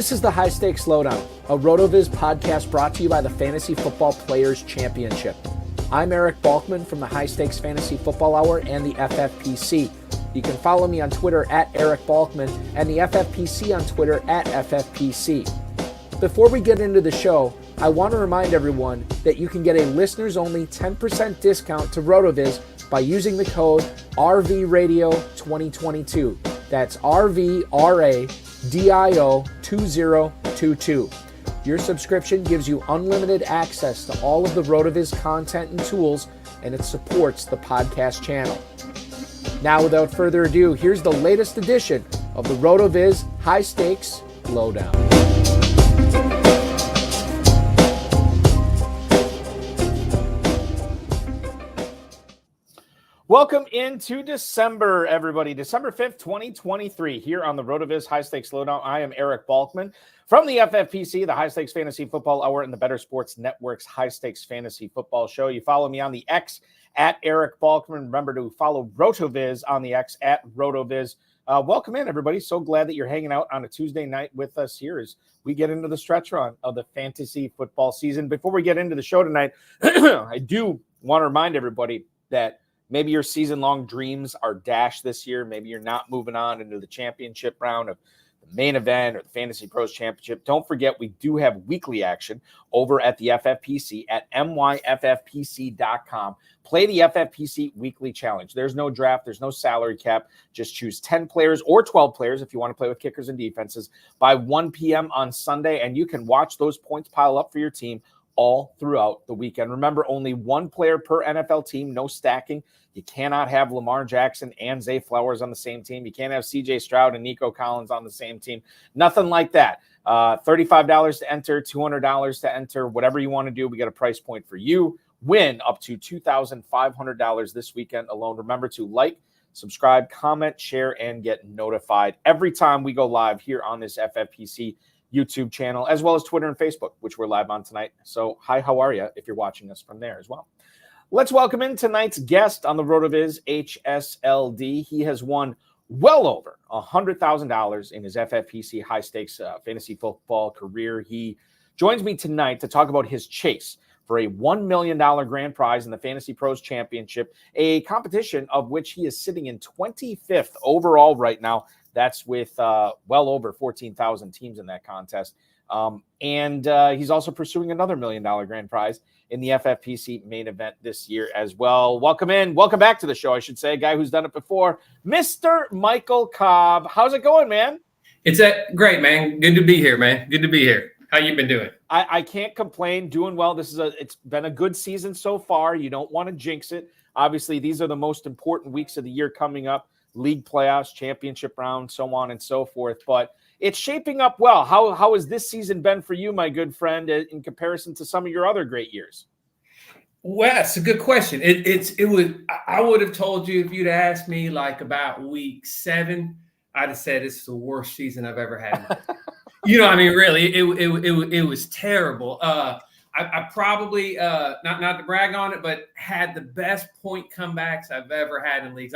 This is the High-Stakes Lowdown, a RotoViz podcast brought to you by the Fantasy Football Players Championship. I'm Eric Balkman from the High-Stakes Fantasy Football Hour and the FFPC. You can follow me on Twitter at Eric Balkman and the FFPC on Twitter at FFPC. Before we get into the show, I want to remind everyone that you can get a listeners-only 10% discount to RotoViz by using the code RVRadio2022. That's RVRADIO2022. Your subscription gives you unlimited access to all of the RotoViz content and tools, and it supports the podcast channel. Now, without further ado, here's the latest edition of the RotoViz High-Stakes Lowdown. Welcome into December, everybody. December 5th, 2023, here on the RotoViz High-Stakes Lowdown. I am Eric Balkman from the FFPC, the High-Stakes Fantasy Football Hour, and the Better Sports Network's High-Stakes Fantasy Football Show. You follow me on the X at Eric Balkman. Remember to follow RotoViz on the X at RotoViz. Welcome in, everybody. So glad that you're hanging out on a Tuesday night with us here as we get into the stretch run of the fantasy football season. Before we get into the show tonight, I do want to remind everybody that maybe your season-long dreams are dashed this year. Maybe you're not moving on into the championship round of the main event or the FantasyPros Championship. Don't forget, we do have weekly action over at the FFPC at myffpc.com. Play the FFPC Weekly Challenge. There's no draft. There's no salary cap. Just choose 10 players or 12 players if you want to play with kickers and defenses by 1 p.m. on Sunday, and you can watch those points pile up for your team all throughout the weekend. Remember, only one player per NFL team, no stacking. You cannot have Lamar Jackson and Zay Flowers on the same team. You can't have C.J. Stroud and Nico Collins on the same team. Nothing like that. $35 to enter, $200 to enter, whatever you want to do. We got a price point for you. Win up to $2,500 this weekend alone. Remember to like, subscribe, comment, share, and get notified every time we go live here on this FFPC YouTube channel, as well as Twitter and Facebook, which we're live on tonight. So hi, how are you if you're watching us from there as well? Let's welcome in tonight's guest on the RotoViz HSLD. He has won well over $100,000 in his FFPC high-stakes fantasy football career. He joins me tonight to talk about his chase for a $1 million grand prize in the FantasyPros Championship, a competition of which he is sitting in 25th overall right now. That's with well over 14,000 teams in that contest. And he's also pursuing another $1 million grand prize in the FFPC Main Event this year as well. Welcome in. Welcome back to the show, I should say. A guy who's done it before, Mr. Michael Cobb. How's it going, man? It's great, man. Good to be here, man. Good to be here. How you been doing? I can't complain. Doing well. It's been a good season so far. You don't want to jinx it. Obviously, these are the most important weeks of the year coming up. League playoffs, championship round, so on and so forth. But it's shaping up well. How has this season been for you, my good friend, in comparison to some of your other great years? Well, that's a good question. I would have told you if you'd asked me like about week 7, I'd have said it's the worst season I've ever had. You know, I mean, really, it was terrible. I probably not to brag on it, but had the best point comebacks I've ever had in leagues.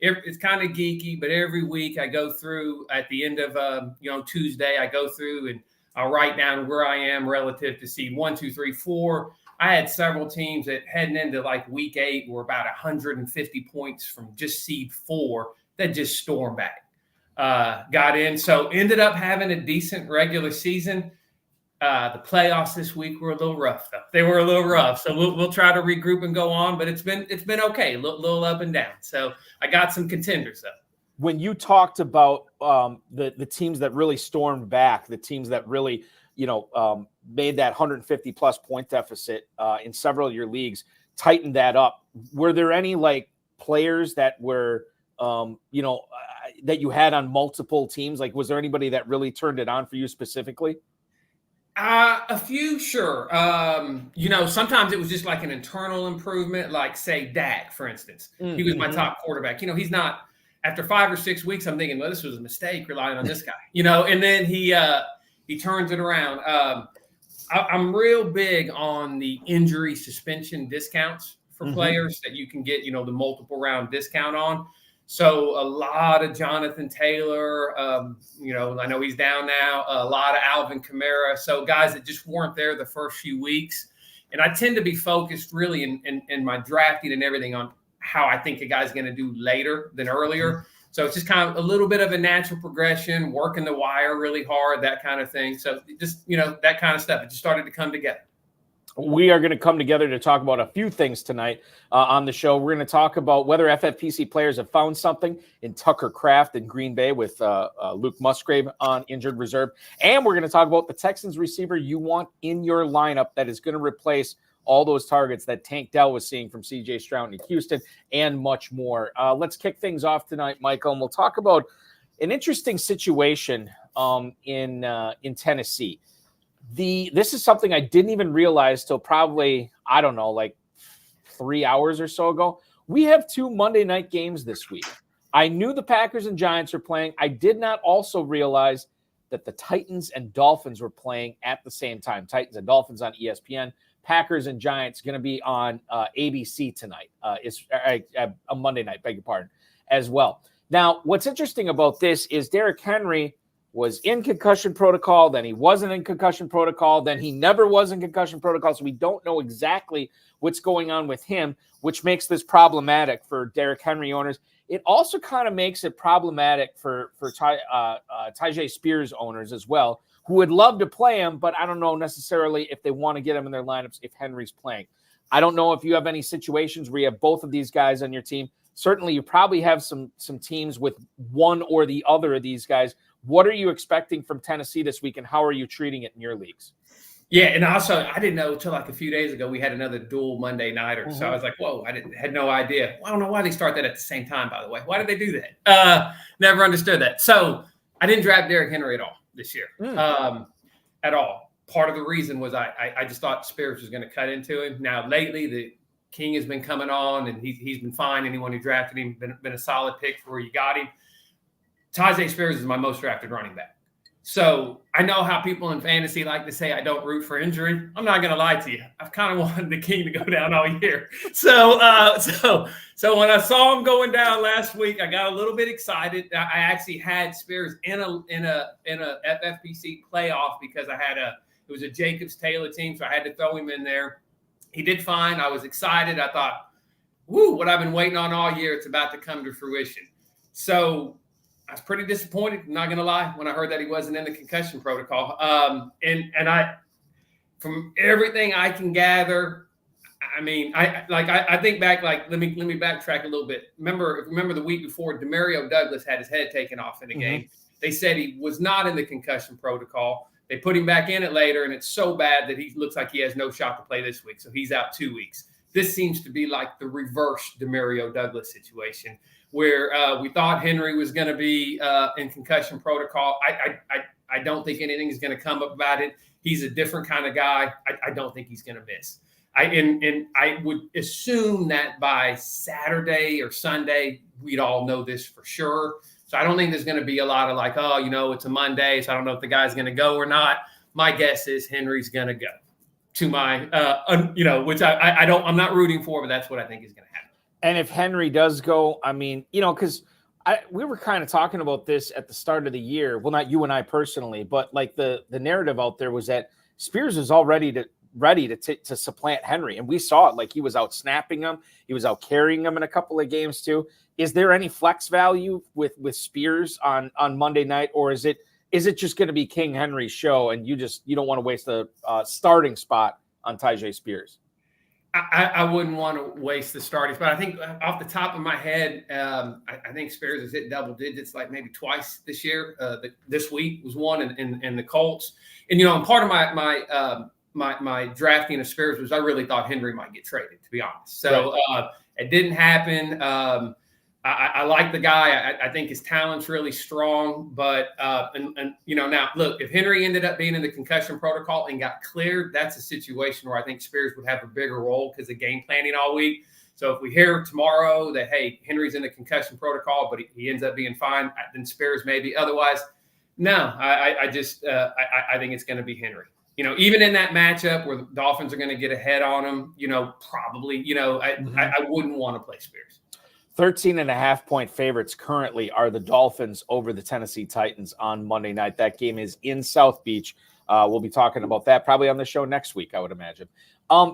It's kind of geeky, but every week I go through at the end of Tuesday, I go through and I'll write down where I am relative to seed 1, 2, 3, 4. I had several teams that heading into like week 8 were about 150 points from just seed 4 that just stormed back, got in. So ended up having a decent regular season. The playoffs this week were a little rough, though. They were a little rough, so we'll try to regroup and go on. But it's been okay, a little up and down. So I got some contenders, though. When you talked about the teams that really stormed back, the teams that really made that 150 plus point deficit in several of your leagues, tightened that up. Were there any like players that were that you had on multiple teams? Like, was there anybody that really turned it on for you specifically? A few, sure. Sometimes it was just like an internal improvement, like say Dak, for instance. Mm-hmm. He was my top quarterback. He's not, after 5 or 6 weeks, I'm thinking, well, this was a mistake relying on this guy, and then he turns it around. I'm real big on the injury suspension discounts for players that you can get, the multiple round discount on. So a lot of Jonathan Taylor, I know he's down now, a lot of Alvin Kamara. So guys that just weren't there the first few weeks. And I tend to be focused really in my drafting and everything on how I think a guy's going to do later than earlier. So it's just kind of a little bit of a natural progression, working the wire really hard, that kind of thing. So just, that kind of stuff. It just started to come together. We are going to come together to talk about a few things tonight on the show. We're going to talk about whether FFPC players have found something in Tucker Kraft in Green Bay with Luke Musgrave on injured reserve. And we're going to talk about the Texans receiver you want in your lineup that is going to replace all those targets that Tank Dell was seeing from C.J. Stroud in Houston and much more. Let's kick things off tonight, Michael, and we'll talk about an interesting situation in Tennessee. This is something I didn't even realize till probably, I don't know, like 3 hours or so ago. We have 2 Monday night games this week. I knew the Packers and Giants were playing. I did not also realize that the Titans and Dolphins were playing at the same time. Titans and Dolphins on ESPN. Packers and Giants going to be on ABC tonight. It's a Monday night, beg your pardon, as well. Now, what's interesting about this is Derrick Henry was in concussion protocol, then he wasn't in concussion protocol, then he never was in concussion protocol, so we don't know exactly what's going on with him, which makes this problematic for Derrick Henry owners. It also kind of makes it problematic for Tyjae Spears owners as well, who would love to play him, but I don't know necessarily if they want to get him in their lineups if Henry's playing. I don't know if you have any situations where you have both of these guys on your team. Certainly, you probably have some teams with one or the other of these guys. What are you expecting from Tennessee this week, and how are you treating it in your leagues? Yeah, and also I didn't know until like a few days ago we had another dual Monday nighter. Mm-hmm. So I was like, whoa, had no idea. Well, I don't know why they start that at the same time, by the way. Why did they do that? Never understood that. So I didn't draft Derrick Henry at all this year, at all. Part of the reason was I just thought Spears was going to cut into him. Now, lately, the King has been coming on, and he's been fine. Anyone who drafted him been a solid pick for where you got him. Tyjae Spears is my most drafted running back. So I know how people in fantasy like to say I don't root for injury. I'm not going to lie to you. I've kind of wanted the King to go down all year. So when I saw him going down last week, I got a little bit excited. I actually had Spears in a FFPC playoff because it was a Jacobs Taylor team, so I had to throw him in there. He did fine. I was excited. I thought, woo, what I've been waiting on all year, it's about to come to fruition. So I was pretty disappointed, not going to lie, when I heard that he wasn't in the concussion protocol. And I, from everything I can gather, I mean, I think back, like, let me backtrack a little bit. Remember the week before, Demario Douglas had his head taken off in the game. They said he was not in the concussion protocol. They put him back in it later, and it's so bad that he looks like he has no shot to play this week. So he's out 2 weeks. This seems to be like the reverse Demario Douglas situation, where we thought Henry was going to be in concussion protocol. I don't think anything is going to come up about it. He's a different kind of guy. I don't think he's going to miss. And I would assume that by Saturday or Sunday, we'd all know this for sure. So I don't think there's going to be a lot of like, it's a Monday, so I don't know if the guy's going to go or not. My guess is Henry's going to go to my, which I'm not rooting for, but that's what I think is going to happen. And if Henry does go, I mean, because we were kind of talking about this at the start of the year. Well, not you and I personally, but like the narrative out there was that Spears is already ready to supplant Henry. And we saw it, like he was out snapping him. He was out carrying him in a couple of games too. Is there any flex value with Spears on Monday night, or is it just going to be King Henry's show and you don't want to waste the starting spot on Tyjae Spears? I wouldn't want to waste the starting spot. I think off the top of my head, I think Spears has hit double digits like maybe twice this year. This week was one in the Colts. And, and part of my drafting of Spears was I really thought Henry might get traded, to be honest. So it didn't happen. I like the guy. I think his talent's really strong. But, now, look, if Henry ended up being in the concussion protocol and got cleared, that's a situation where I think Spears would have a bigger role because of game planning all week. So if we hear tomorrow that, hey, Henry's in the concussion protocol, but he ends up being fine, then Spears maybe. Otherwise, no, I think it's going to be Henry. Even in that matchup where the Dolphins are going to get ahead on him, probably, I wouldn't want to play Spears. 13.5-point favorites currently are the Dolphins over the Tennessee Titans on Monday night. That game is in South Beach. We'll be talking about that probably on the show next week, I would imagine.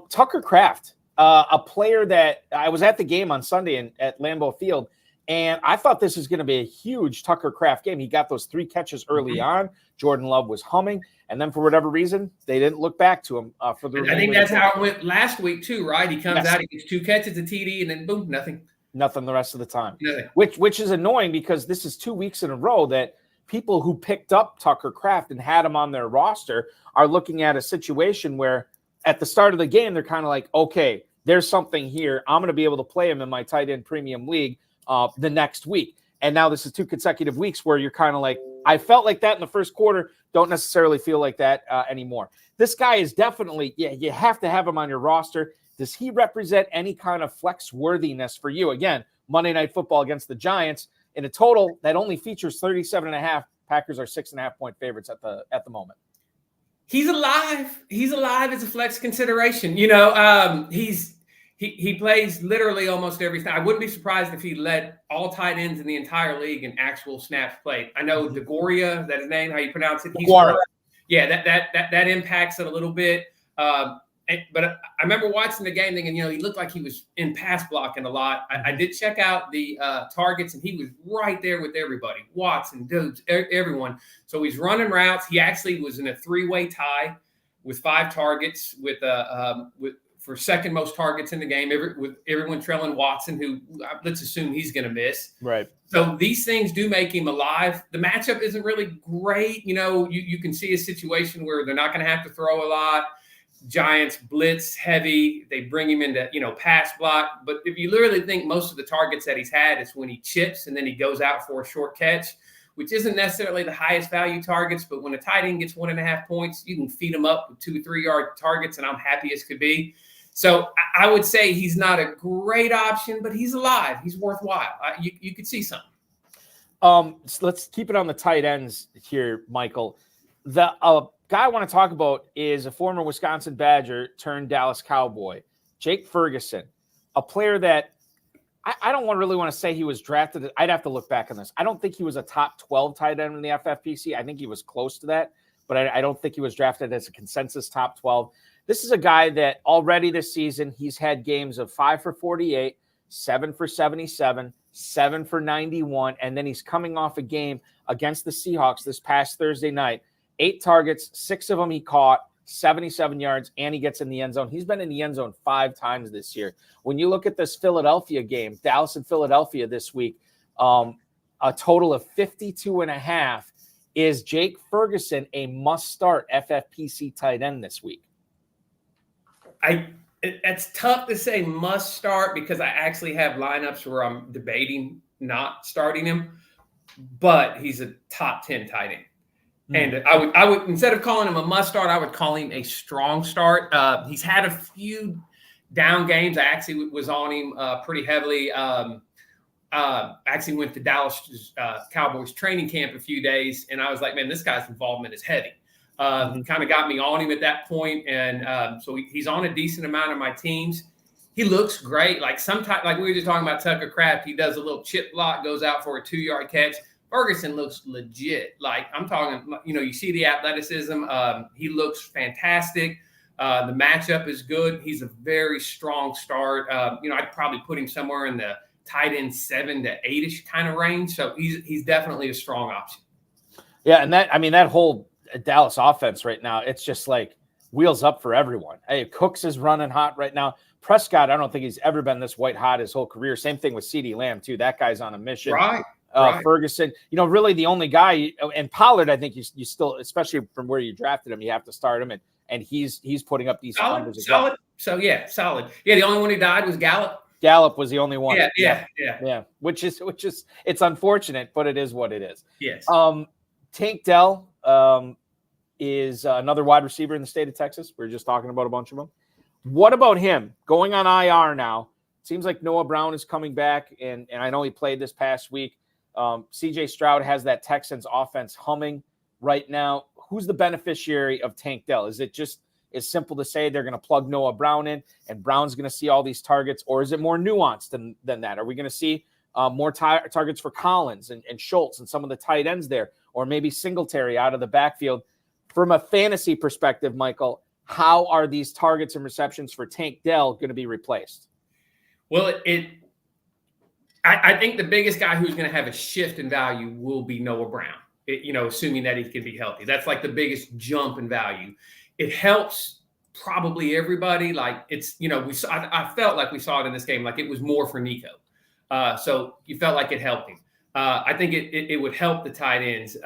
Tucker Kraft, a player that I was at the game on Sunday at Lambeau Field, and I thought this was going to be a huge Tucker Kraft game. He got those 3 catches early on. Jordan Love was humming, and then for whatever reason, they didn't look back to him for the. I think that's how it went last week too, right? He comes out, he gets 2 catches, a TD, and then boom, nothing. Nothing the rest of the time. Nothing. Which is annoying because this is 2 weeks in a row that people who picked up Tucker Kraft and had him on their roster are looking at a situation where at the start of the game, they're kind of like, okay, there's something here. I'm going to be able to play him in my tight end premium league the next week. And now this is 2 consecutive weeks where you're kind of like, I felt like that in the first quarter. Don't necessarily feel like that anymore. This guy is definitely, you have to have him on your roster. Does he represent any kind of flex worthiness for you? Again, Monday Night Football against the Giants in a total that only features 37.5. Packers are 6.5-point favorites at the moment. He's alive. He's alive as a flex consideration. He plays literally almost every time. I wouldn't be surprised if he led all tight ends in the entire league in actual snaps played. I know DeGoria, is that his name? How you pronounce it? Yeah, that impacts it a little bit. But I remember watching the game thinking, he looked like he was in pass blocking a lot. I did check out the targets, and he was right there with everybody. Watson, dudes, everyone. So he's running routes. He actually was in a 3-way tie with 5 targets for second most targets in the game, with everyone trailing Watson, who let's assume he's going to miss. Right. So these things do make him alive. The matchup isn't really great. You can see a situation where they're not going to have to throw a lot. Giants blitz heavy. They bring him into, pass block. But if you literally think most of the targets that he's had is when he chips and then he goes out for a short catch, which isn't necessarily the highest value targets. But when a tight end gets 1.5 points, you can feed him up with 2 or 3 yard targets, and I'm happy as could be. So I would say he's not a great option, but he's alive. He's worthwhile. You could see something. So let's keep it on the tight ends here, Michael. The guy I want to talk about is a former Wisconsin Badger turned Dallas Cowboy, Jake Ferguson, a player that I don't really want to say he was drafted. I'd have to look back on this. I don't think he was a top 12 tight end in the FFPC. I think he was close to that, but I don't think he was drafted as a consensus top 12. This is a guy that already this season, he's had games of 5 for 48, 7 for 77, 7 for 91, and then he's coming off a game against the Seahawks this past Thursday night. 8 targets, 6 of them he caught, 77 yards, and he gets in the end zone. He's been in the end zone 5 times this year. When you look at this Philadelphia game, Dallas and Philadelphia this week, a total of 52.5. Is Jake Ferguson a must-start FFPC tight end this week? It's tough to say must start because I actually have lineups where I'm debating not starting him, but he's a top 10 tight end. And I would instead of calling him a must start, I would call him a strong start. He's had a few down games. I actually was on him pretty heavily. Actually went to Dallas Cowboys training camp a few days, and I was like, man, this guy's involvement is heavy. Kind of got me on him at that point, and so he's on a decent amount of my teams. He looks great. Like sometimes, like we were just talking about Tucker Kraft, he does a little chip block, goes out for a 2-yard catch. Ferguson looks legit. Like I'm talking, you see the athleticism. He looks fantastic. The matchup is good. He's a very strong start. I'd probably put him somewhere in the tight end 7 to 8-ish kind of range. So he's definitely a strong option. Yeah, and that whole Dallas offense right now, it's just like wheels up for everyone. Hey, Cooks is running hot right now. Prescott, I don't think he's ever been this white hot his whole career. Same thing with CeeDee Lamb too. That guy's on a mission. Right. Ferguson, really the only guy, and Pollard, I think you still, especially from where you drafted him, you have to start him, and he's putting up these numbers as well. So yeah, solid. Yeah, the only one who died was Gallup. Gallup was the only one. Yeah. Which is it's unfortunate, but it is what it is. Yes. Tank Dell is another wide receiver in the state of Texas. We were just talking about a bunch of them. What about him going on IR now? Seems like Noah Brown is coming back, and I know he played this past week. CJ Stroud has that Texans offense humming right now. Who's the beneficiary of Tank Dell? Is it just as simple to say they're going to plug Noah Brown in and Brown's going to see all these targets, or is it more nuanced than that? Are we going to see more targets for Collins and Schultz and some of the tight ends there, or maybe Singletary out of the backfield. From a fantasy perspective, Michael, how are these targets and receptions for Tank Dell going to be replaced? Well, I think the biggest guy who's going to have a shift in value will be Noah Brown, assuming that he can be healthy. That's like the biggest jump in value. It helps probably everybody. Like I felt like we saw it in this game. Like it was more for Nico. So you felt like it helped him. I think it would help the tight ends.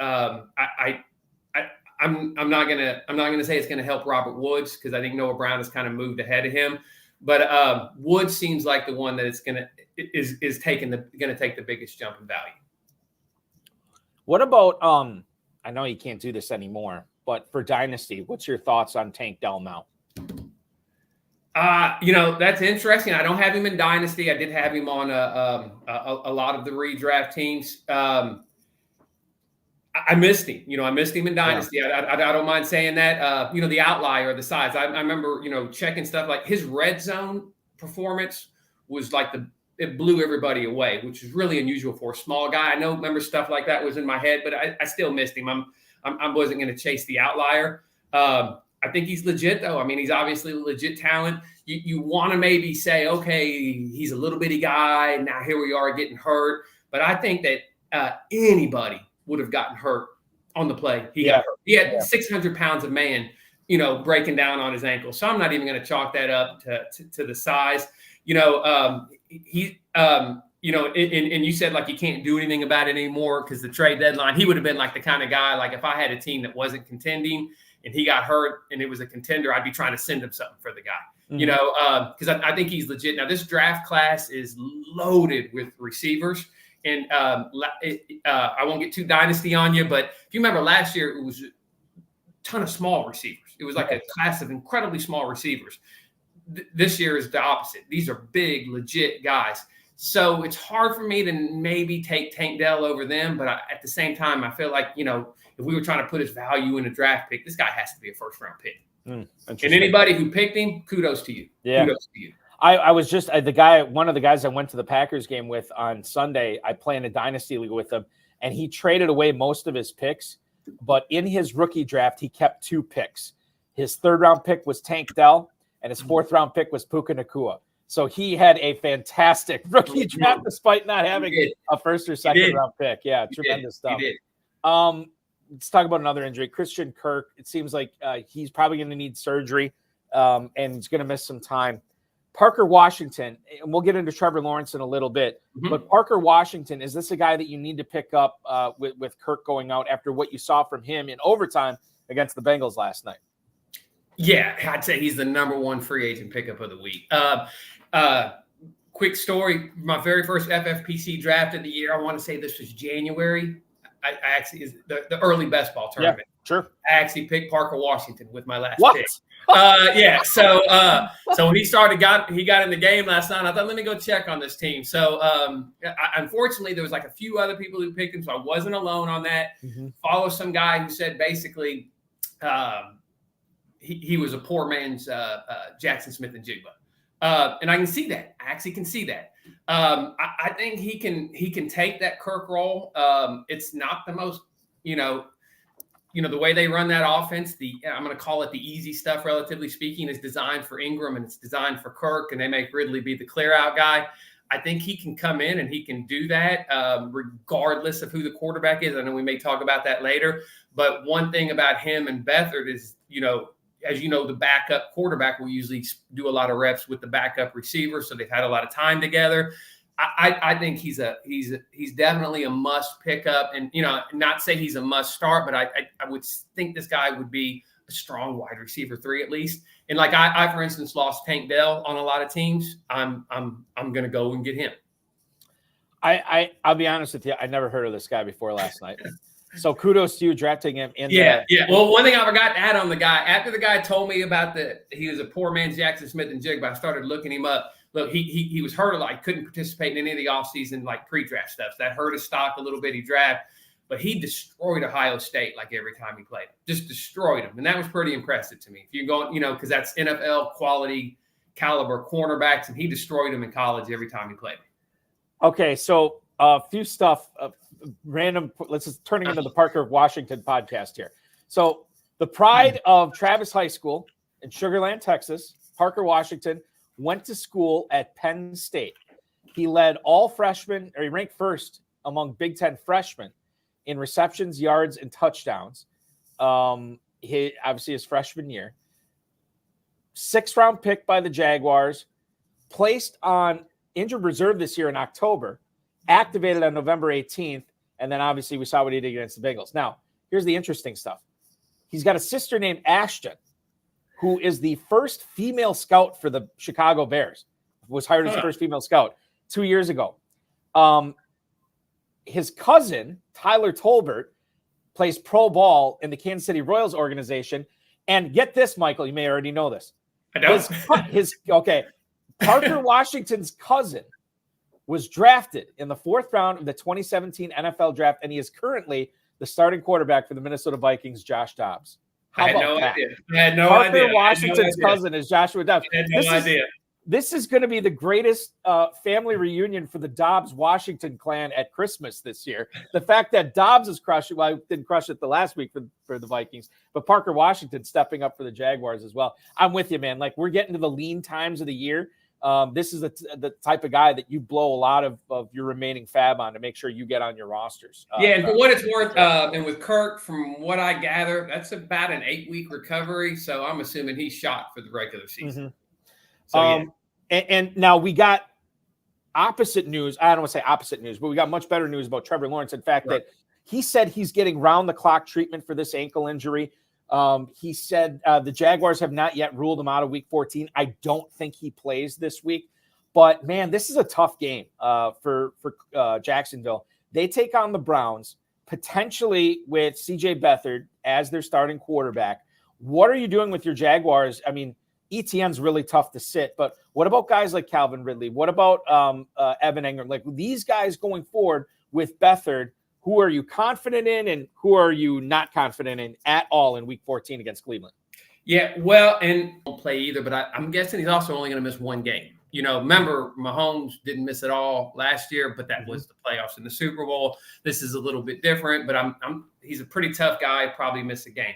I'm not gonna say it's gonna help Robert Woods because I think Noah Brown has kind of moved ahead of him. But Woods seems like the one that is gonna take the biggest jump in value. What about I know you can't do this anymore, but for Dynasty, what's your thoughts on Tank Dell now? That's interesting. I don't have him in Dynasty. I did have him on a lot of the redraft teams. I missed him. I missed him in Dynasty. Yeah. I don't mind saying that. The outlier, the size. I remember, checking stuff like his red zone performance was like it blew everybody away, which is really unusual for a small guy. I remember stuff like that was in my head, but I still missed him. I wasn't going to chase the outlier. I think he's legit, though. I mean, he's obviously a legit talent. You want to maybe say, okay, he's a little bitty guy. Now here we are getting hurt. But I think that anybody would have gotten hurt on the play. He got hurt. He had 600 pounds of man, breaking down on his ankle. So I'm not even going to chalk that up to the size. And you said like you can't do anything about it anymore because the trade deadline, he would have been like the kind of guy, like if I had a team that wasn't contending and he got hurt and it was a contender, I'd be trying to send him something for the guy, because I think he's legit. Now, this draft class is loaded with receivers. And I won't get too dynasty on you, but if you remember last year, it was a ton of small receivers. It was like a class of incredibly small receivers. This year is the opposite. These are big, legit guys. So it's hard for me to maybe take Tank Dell over them. But at the same time, I feel like, if we were trying to put his value in a draft pick, this guy has to be a first-round pick. And anybody who picked him, kudos to you. Yeah. Kudos to you. I was just one of the guys I went to the Packers game with on Sunday. I play in a dynasty league with him, and he traded away most of his picks. But in his rookie draft, he kept 2 picks. His 3rd round pick was Tank Dell, and his 4th round pick was Puka Nacua. So he had a fantastic rookie draft despite not having a 1st or 2nd round pick. Yeah, tremendous stuff. Let's talk about another injury. Christian Kirk. It seems like he's probably going to need surgery, and he's going to miss some time. Parker Washington, and we'll get into Trevor Lawrence in a little bit, but Parker Washington, is this a guy that you need to pick up with Kirk going out after what you saw from him in overtime against the Bengals last night? Yeah, I'd say he's the number 1 free agent pickup of the week. Quick story, my very first FFPC draft of the year, I want to say this was January. I actually is the early best ball tournament. Yeah, sure. I actually picked Parker Washington with my last pick. So when he got in the game last night, I thought, let me go check on this team. So unfortunately, there was like a few other people who picked him, so I wasn't alone on that. Follow some guy who said basically he was a poor man's Jackson Smith and Jigba. And I can see that. I actually can see that. I think he can take that Kirk role. It's not the most, the way they run that offense, I'm going to call it the easy stuff, relatively speaking, is designed for Ingram and it's designed for Kirk, and they make Ridley be the clear out guy. I think he can come in and he can do that regardless of who the quarterback is. I know we may talk about that later, but one thing about him and Beathard is, as you know, the backup quarterback will usually do a lot of reps with the backup receiver, so they've had a lot of time together. I think he's definitely a must pick up, and not say he's a must start, but I would think this guy would be a strong wide receiver 3 at least. And like I for instance lost Tank Dell on a lot of teams. I'm going to go and get him. I'll be honest with you, I never heard of this guy before last night. So kudos to you drafting him in. Yeah. Well, one thing I forgot to add on the guy, after the guy told me about he was a poor man's Jackson Smith and Jigba, I started looking him up. Look, he was hurt a lot. He couldn't participate in any of the offseason like pre-draft stuff. So that hurt his stock a little bit. He draft, but he destroyed Ohio State like every time he played. Just destroyed them. And that was pretty impressive to me. If you're going, because that's NFL quality caliber cornerbacks, and he destroyed them in college every time he played. Okay, so a few stuff, random. Let's just turning into the Parker of Washington podcast here. So the pride of Travis High School in Sugar Land, Texas, Parker Washington, went to school at Penn State. He led all freshmen, or he ranked first among Big Ten freshmen in receptions, yards, and touchdowns. Obviously his freshman year. 6th-round pick by the Jaguars, placed on injured reserve this year in October, activated on November 18th, and then obviously we saw what he did against the Bengals. Now, here's the interesting stuff. He's got a sister named Ashton, who is the first female scout for the Chicago Bears, was hired as the first female scout 2 years ago. His cousin, Tyler Tolbert, plays pro ball in the Kansas City Royals organization. And get this, Michael, you may already know this. I don't. Parker Washington's cousin was drafted in the 4th round of the 2017 NFL draft, and he is currently the starting quarterback for the Minnesota Vikings, Josh Dobbs. I had no idea. Parker Washington's cousin is Joshua Dobbs. I had no idea. This is going to be the greatest family reunion for the Dobbs-Washington clan at Christmas this year. The fact that Dobbs is crushing, well, I didn't crush it the last week for the Vikings, but Parker Washington stepping up for the Jaguars as well. I'm with you, man. Like, we're getting to the lean times of the year. This is the type of guy that you blow a lot of your remaining fab on to make sure you get on your rosters. And for what it's worth, and with Kirk, from what I gather, that's about an 8-week recovery. So I'm assuming he's shot for the regular season. Mm-hmm. So, and now we got opposite news. I don't want to say opposite news, but we got much better news about Trevor Lawrence. In fact, that he said he's getting round-the-clock treatment for this ankle injury. He said the Jaguars have not yet ruled him out of Week 14. I don't think he plays this week. But, man, this is a tough game for Jacksonville. They take on the Browns, potentially with C.J. Beathard as their starting quarterback. What are you doing with your Jaguars? I mean, ETN's really tough to sit, but what about guys like Calvin Ridley? What about Evan Engram? Like, these guys going forward with Beathard, who are you confident in and who are you not confident in at all in Week 14 against Cleveland? Yeah, well, and won't play either, but I'm guessing he's also only going to miss one game. You know, remember, Mahomes didn't miss at all last year, but that was the playoffs in the Super Bowl. This is a little bit different, but he's a pretty tough guy, probably miss a game.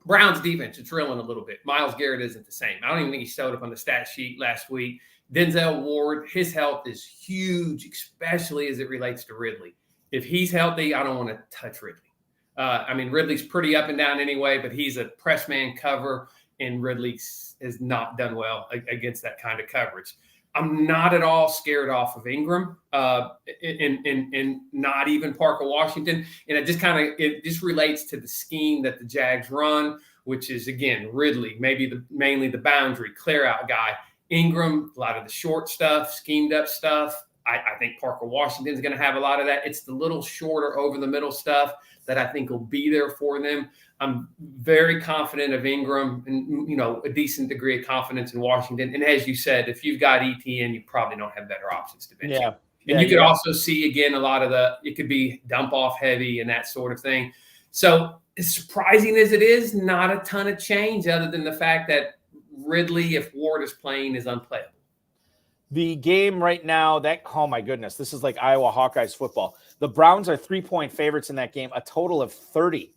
Browns defense, it's reeling a little bit. Myles Garrett isn't the same. I don't even think he showed up on the stat sheet last week. Denzel Ward, his health is huge, especially as it relates to Ridley. If he's healthy, I don't want to touch Ridley. Ridley's pretty up and down anyway, but he's a press man cover, and Ridley has not done well against that kind of coverage. I'm not at all scared off of Ingram and not even Parker Washington. And it just relates to the scheme that the Jags run, which is, again, Ridley, mainly the boundary clear out guy. Ingram, a lot of the short stuff, schemed up stuff. I think Parker Washington is going to have a lot of that. It's the little shorter over the middle stuff that I think will be there for them. I'm very confident of Ingram and, a decent degree of confidence in Washington. And as you said, if you've got ETN, you probably don't have better options to bench. Yeah. And you could also see, again, a lot of it could be dump off heavy and that sort of thing. So as surprising as it is, not a ton of change other than the fact that Ridley, if Ward is playing, is unplayable. The game right now, oh my goodness, this is like Iowa Hawkeyes football. The Browns are 3-point favorites in that game, a total of 30.5.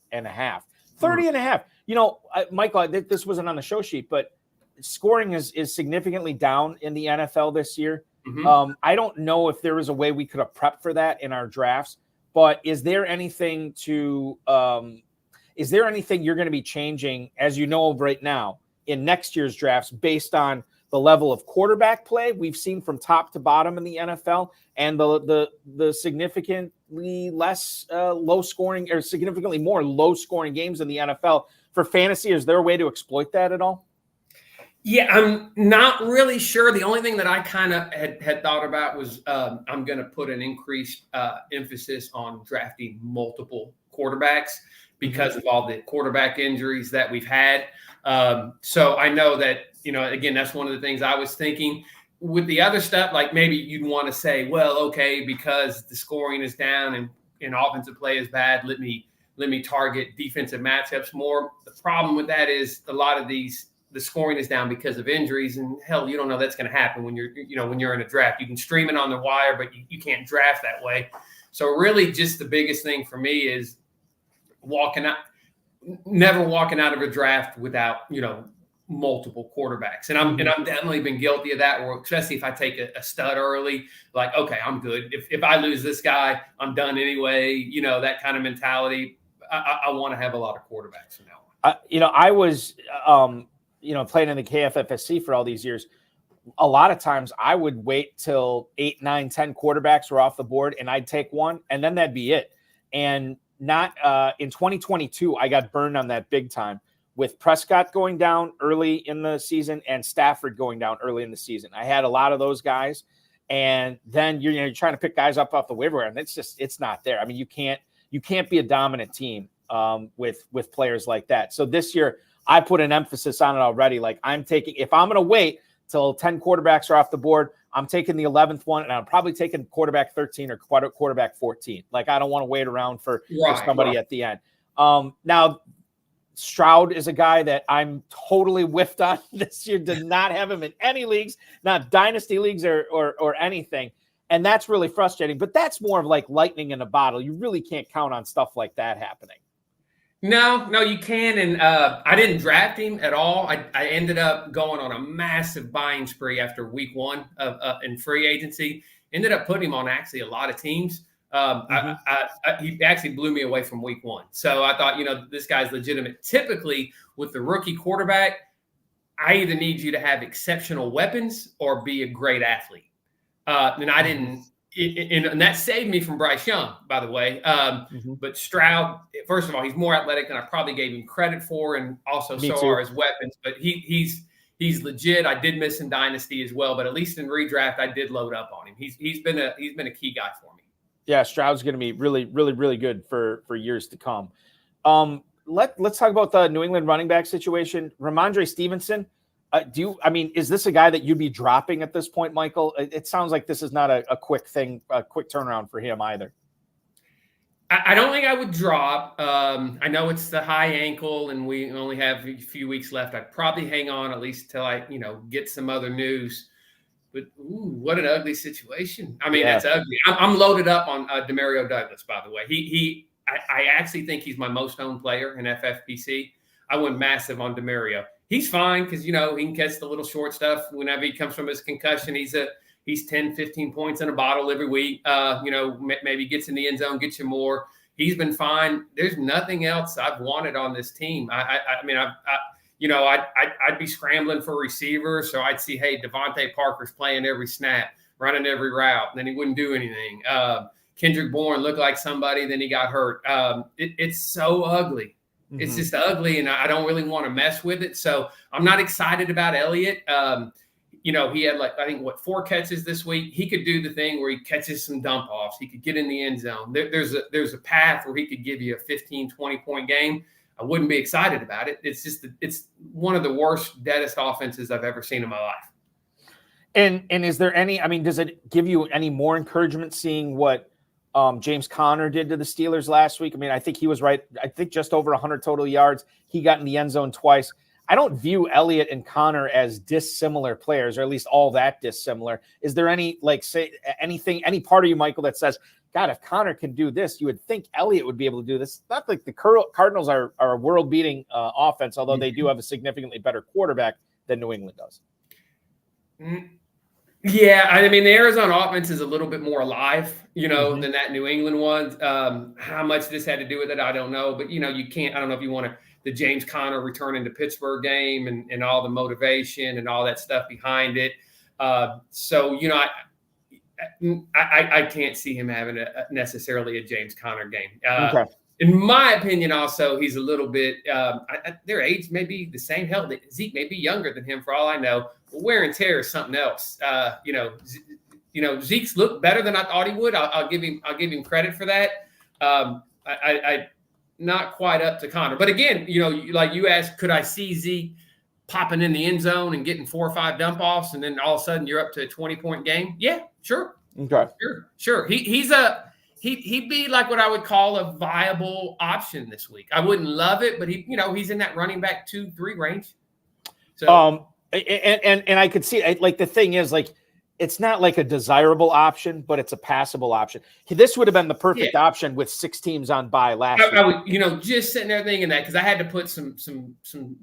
30.5. Michael, this wasn't on the show sheet, but scoring is significantly down in the NFL this year. Mm-hmm. I don't know if there was a way we could have prepped for that in our drafts, but is there anything you're going to be changing, as you know right now, in next year's drafts based on the level of quarterback play we've seen from top to bottom in the NFL and the significantly less low scoring or significantly more low scoring games in the NFL for fantasy? Is there a way to exploit that at all? Yeah, I'm not really sure. The only thing that I kind of had thought about was I'm going to put an increased emphasis on drafting multiple quarterbacks because of all the quarterback injuries that we've had. So I know that, again, that's one of the things I was thinking. With the other stuff, like maybe you'd want to say, well, okay, because the scoring is down and offensive play is bad, let me target defensive matchups more. The problem with that is a lot of these the scoring is down because of injuries, and hell, you don't know that's going to happen when you're in a draft. You can stream it on the wire, but you can't draft that way. So really, just the biggest thing for me is never walking out of a draft without multiple quarterbacks. And I've definitely been guilty of that, or especially if I take a stud early, like, okay, I'm good. If I lose this guy, I'm done anyway. That kind of mentality. I want to have a lot of quarterbacks from now on. I was, playing in the KFFSC for all these years. A lot of times I would wait till 8, 9, 10 quarterbacks were off the board and I'd take one and then that'd be it. And not in 2022, I got burned on that big time with Prescott going down early in the season and Stafford going down early in the season. I had a lot of those guys, and then you're trying to pick guys up off the waiver wire, and it's not there. I mean, you can't be a dominant team with players like that. So this year I put an emphasis on it already. Like, if I'm going to wait till 10 quarterbacks are off the board, I'm taking the 11th one, and I'm probably taking quarterback 13 or quarterback 14. Like, I don't want to wait around for somebody at the end. Now, Stroud is a guy that I'm totally whiffed on this year. Did not have him in any leagues, not dynasty leagues or anything. And that's really frustrating. But that's more of like lightning in a bottle. You really can't count on stuff like that happening. No, you can. And I didn't draft him at all. I ended up going on a massive buying spree after week 1 in free agency. Ended up putting him on actually a lot of teams. He actually blew me away from week 1. So I thought, this guy's legitimate. Typically with the rookie quarterback, I either need you to have exceptional weapons or be a great athlete. And I didn't, and that saved me from Bryce Young, by the way. But Stroud, first of all, he's more athletic than I probably gave him credit for, and also are his weapons. But he's legit. I did miss in dynasty as well, but at least in redraft, I did load up on him. He's been a key guy for me. Yeah, Stroud's going to be really, really, really good for years to come. Let's talk about the New England running back situation. Ramondre Stevenson, is this a guy that you'd be dropping at this point, Michael? It sounds like this is not a quick thing, a quick turnaround for him either. I don't think I would drop. I know it's the high ankle and we only have a few weeks left. I'd probably hang on at least till I, get some other news. But what an ugly situation. I mean, That's ugly. I'm loaded up on Demario Douglas, by the way. I actually think he's my most owned player in FFPC. I went massive on Demario. He's fine because, he can catch the little short stuff whenever he comes from his concussion. He's 10, 15 points in a bottle every week. Maybe gets in the end zone, gets you more. He's been fine. There's nothing else I've wanted on this team. I'd be scrambling for receivers. So I'd see, hey, Devontae Parker's playing every snap, running every route, and then he wouldn't do anything. Kendrick Bourne looked like somebody, then he got hurt. It's so ugly. It's just ugly, and I don't really want to mess with it. So I'm not excited about Elliott. He had 4 catches this week. He could do the thing where he catches some dump offs. He could get in the end zone. There's a path where he could give you a 15, 20-point game. I wouldn't be excited about it. It's one of the worst, deadest offenses I've ever seen in my life. And is there any, does it give you any more encouragement seeing what James Conner did to the Steelers last week? I think he was right. I think just over 100 total yards. He got in the end zone twice. I don't view Elliott and Conner as dissimilar players, or at least all that dissimilar. Is there any, any part of you, Michael, that says, God, if Conner can do this, you would think Elliott would be able to do this? Not like the Cardinals are a world-beating offense, although they do have a significantly better quarterback than New England does. Yeah, the Arizona offense is a little bit more alive, than that New England one. How much this had to do with it, I don't know. But, you can't – I don't know if you want to – the James Conner returning to Pittsburgh game and all the motivation and all that stuff behind it. I can't see him having necessarily a James Conner game. Okay. In my opinion, also, he's a little bit their age may be the same. Hell, Zeke may be younger than him for all I know. But wear and tear is something else. Zeke's looked better than I thought he would. I'll give him credit for that. I not quite up to Conner. But again, like you asked, could I see Zeke popping in the end zone and getting 4 or 5 dump offs, and then all of a sudden you're up to a 20-point game? Yeah, sure. Okay. Sure. He'd be like what I would call a viable option this week. I wouldn't love it, but he's in that running back 2-3 range. So, and I could see, like, the thing is, like, it's not like a desirable option, but it's a passable option. This would have been the perfect option with 6 teams on bye last week. I was, just sitting there thinking that, because I had to put some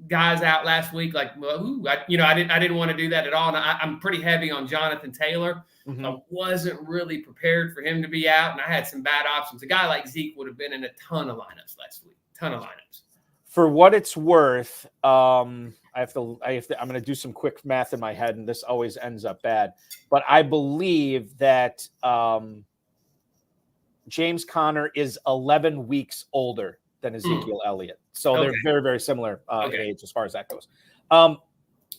guys out last week. Like, well, I didn't want to do that at all. And I'm pretty heavy on Jonathan Taylor. Mm-hmm. I wasn't really prepared for him to be out, and I had some bad options. A guy like Zeke would have been in a ton of lineups last week. Ton of lineups. For what it's worth, I'm going to do some quick math in my head, and this always ends up bad. But I believe that James Conner is 11 weeks older than Ezekiel Elliott. So they're very, very similar in age as far as that goes.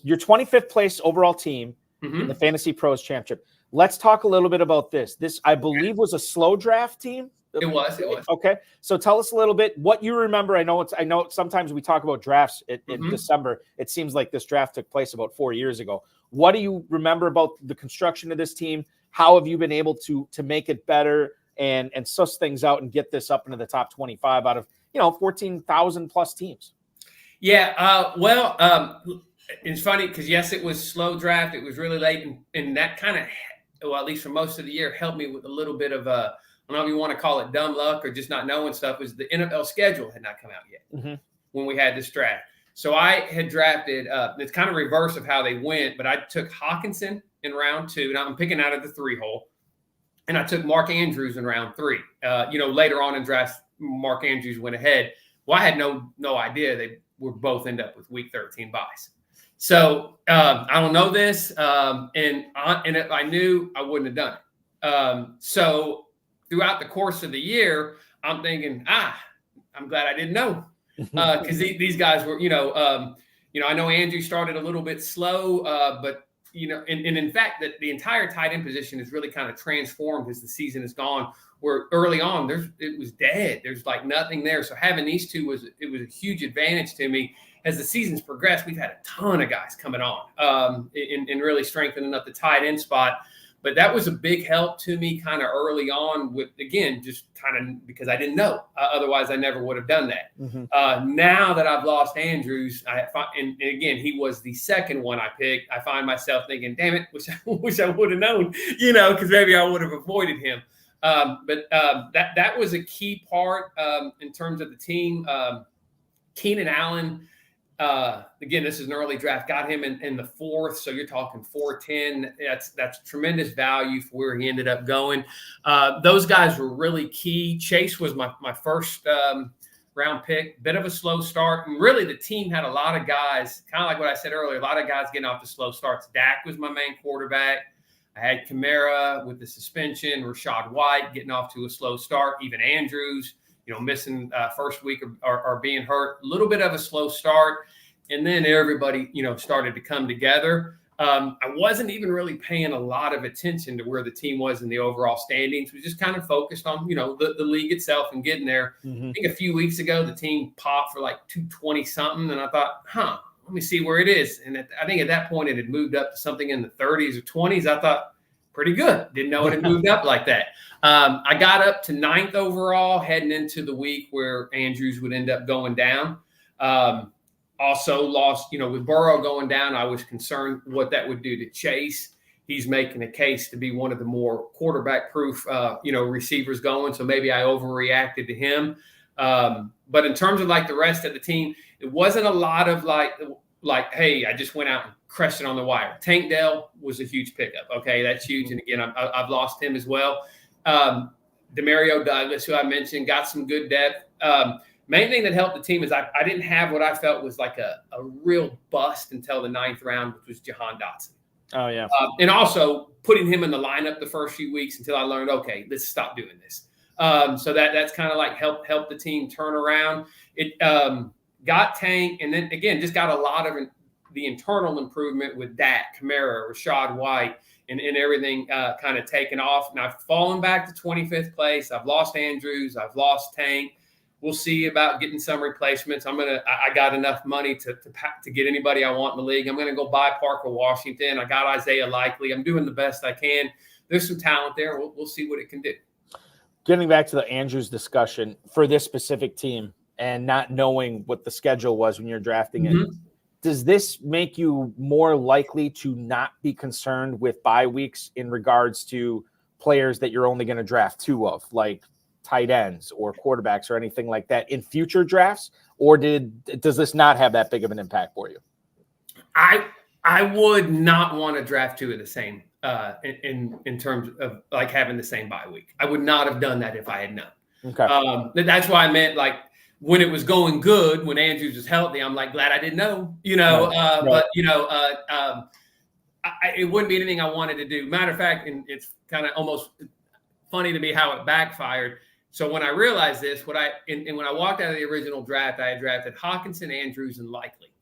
Your 25th place overall team in the FantasyPros Championship. Let's talk a little bit about this. This, I believe, was a slow draft team. It was. Okay. So tell us a little bit what you remember. I know sometimes we talk about drafts in December. It seems like this draft took place about 4 years ago. What do you remember about the construction of this team? How have you been able to make it better and suss things out and get this up into the top 25 out of 14,000 plus teams? Yeah. It's funny because, yes, it was slow draft. It was really late, and that kind of, well, at least for most of the year, helped me with a little bit of I don't know if you want to call it dumb luck or just not knowing stuff, was the NFL schedule had not come out yet when we had this draft. So I had drafted, it's kind of reverse of how they went, but I took Hawkinson in round 2. Now I'm picking out of the 3-hole. And I took Mark Andrews in round 3. Later on in drafts, Mark Andrews went ahead. Well, I had no idea they would both end up with week 13 buys. So I don't know this. And if I knew, I wouldn't have done it. So throughout the course of the year, I'm thinking, I'm glad I didn't know, because these guys were, I know Andrew started a little bit slow, but and in fact, that the entire tight end position is really kind of transformed as the season has gone. Where early on, it was dead. There's like nothing there. So having these two was a huge advantage to me. As the season's progressed, we've had a ton of guys coming on and really strengthening up the tight end spot. But that was a big help to me kind of early on with, again, just kind of because I didn't know. Otherwise, I never would have done that. Now that I've lost Andrews, and again, he was the second one I picked, I find myself thinking, damn it, wish I would have known, because maybe I would have avoided him. But that was a key part in terms of the team. Keenan Allen, again, this is an early draft. Got him in the 4th, so you're talking 410. That's tremendous value for where he ended up going. Those guys were really key. Chase was my first round pick. Bit of a slow start, and really the team had a lot of guys, kind of like what I said earlier, a lot of guys getting off to slow starts. Dak was my main quarterback. I had Kamara with the suspension, Rashad White getting off to a slow start, even Andrews, missing first week or being hurt, a little bit of a slow start. And then everybody, started to come together. I wasn't even really paying a lot of attention to where the team was in the overall standings. We just kind of focused on, the league itself and getting there. I think a few weeks ago, the team popped for like 220 something. And I thought, let me see where it is. And I think at that point it had moved up to something in the 30s or 20s. I thought, pretty good. Didn't know it had moved up like that. I got up to 9th overall heading into the week where Andrews would end up going down. Also lost, with Burrow going down, I was concerned what that would do to Chase. He's making a case to be one of the more quarterback-proof, receivers going. So maybe I overreacted to him. But in terms of like the rest of the team, it wasn't a lot of like, hey, I just went out and crushed it on the wire. Tank Dell was a huge pickup. Okay, that's huge. And again, I've lost him as well. Demario Douglas, who I mentioned, got some good depth. Main thing that helped the team is I didn't have what I felt was like a real bust until the 9th round, which was Jahan Dotson. Oh, yeah. And also putting him in the lineup the first few weeks until I learned, okay, let's stop doing this. So that's kind of like helped the team turn around. It got Tank, and then, again, just got a lot of the internal improvement with Dak, Kamara, Rashad White, and everything kind of taken off. And I've fallen back to 25th place. I've lost Andrews. I've lost Tank. We'll see about getting some replacements. I got enough money to get anybody I want in the league. I'm going to go buy Parker Washington. I got Isaiah Likely. I'm doing the best I can. There's some talent there. We'll see what it can do. Getting back to the Andrews discussion for this specific team and not knowing what the schedule was when you're drafting it, does this make you more likely to not be concerned with bye weeks in regards to players that you're only going to draft 2 of, like tight ends or quarterbacks or anything like that in future drafts? Or does this not have that big of an impact for you? I would not want to draft 2 of the same in terms of like having the same bye week. I would not have done that if I had known. Okay. That's why I meant like when it was going good, when Andrews was healthy, I'm like glad I didn't know, Right. but it wouldn't be anything I wanted to do. Matter of fact, and it's kind of almost funny to me how it backfired. So when I realized this, when I walked out of the original draft, I had drafted Hawkinson, Andrews, and Likely,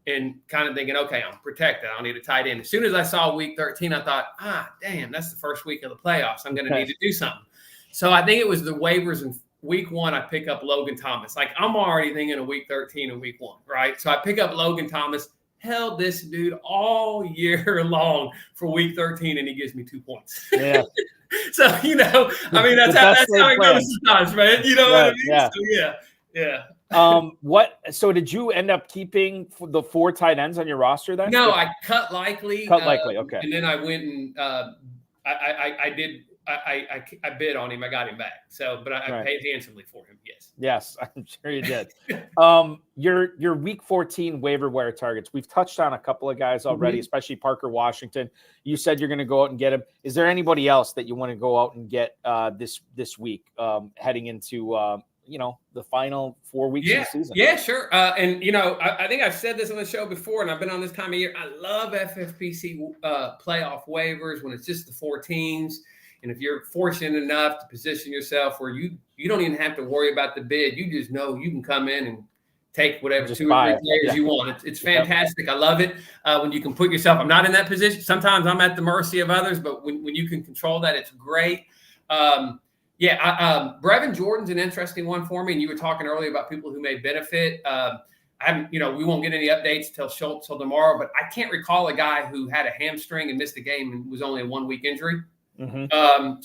and kind of thinking, okay, I'm protected. I don't need a tight end. As soon as I saw week 13, I thought, damn, that's the first week of the playoffs. I'm going to need to do something. So I think it was the waivers in week 1. I pick up Logan Thomas. Like I'm already thinking of week 13 and week 1, right? So I pick up Logan Thomas, held this dude all year long for week 13, and he gives me 2 points. Yeah. So, I mean, that's how it goes sometimes, man. You know what I mean? Yeah. So, yeah. So did you end up keeping the 4 tight ends on your roster then? No, I cut Likely. Okay. And then I went and I bid on him. I got him back. So, but I paid handsomely for him. Yes. Yes, I'm sure you did. Your week 14 waiver wire targets. We've touched on a couple of guys already, especially Parker Washington. You said you're going to go out and get him. Is there anybody else that you want to go out and get this week heading into the final 4 weeks of the season? Yeah, sure. And I think I've said this on the show before, and I've been on this time of year. I love FFPC playoff waivers when it's just the 4 teams. And if you're fortunate enough to position yourself where you don't even have to worry about the bid, you just know you can come in and take whatever 2 or 3 players you want. It's fantastic. I love it when you can put yourself. I'm not in that position. Sometimes I'm at the mercy of others, but when you can control that, it's great. Brevin Jordan's an interesting one for me. And you were talking earlier about people who may benefit. I haven't, we won't get any updates till tomorrow, but I can't recall a guy who had a hamstring and missed a game and was only a 1-week injury. Brevin